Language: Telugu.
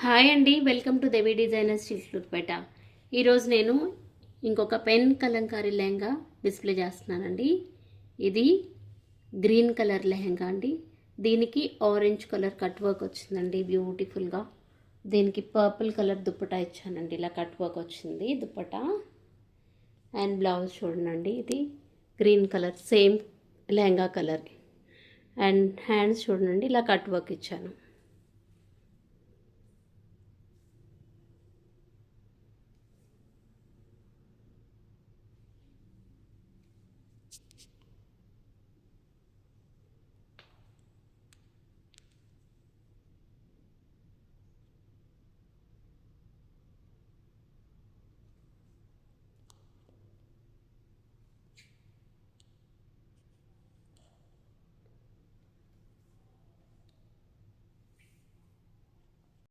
హాయ్ అండి, welcome to Devi designers Chilukurupeta. ఈరోజు నేను ఇంకొక పెన్ కలంకారీ లెహంగా డిస్ప్లే చేస్తున్నానండి. ఇది గ్రీన్ కలర్ లెహంగా అండి. దీనికి ఆరెంజ్ కలర్ కట్ వర్క్ వచ్చిందండి బ్యూటిఫుల్గా. దీనికి పర్పుల్ కలర్ దుప్పటా ఇచ్చానండి. ఇలా కట్ వర్క్ వచ్చింది దుప్పటా. అండ్ బ్లౌజ్ చూడండి, ఇది green colour same lehenga colour. And hands చూడండి, ఇలా కట్ వర్క్ ఇచ్చాను.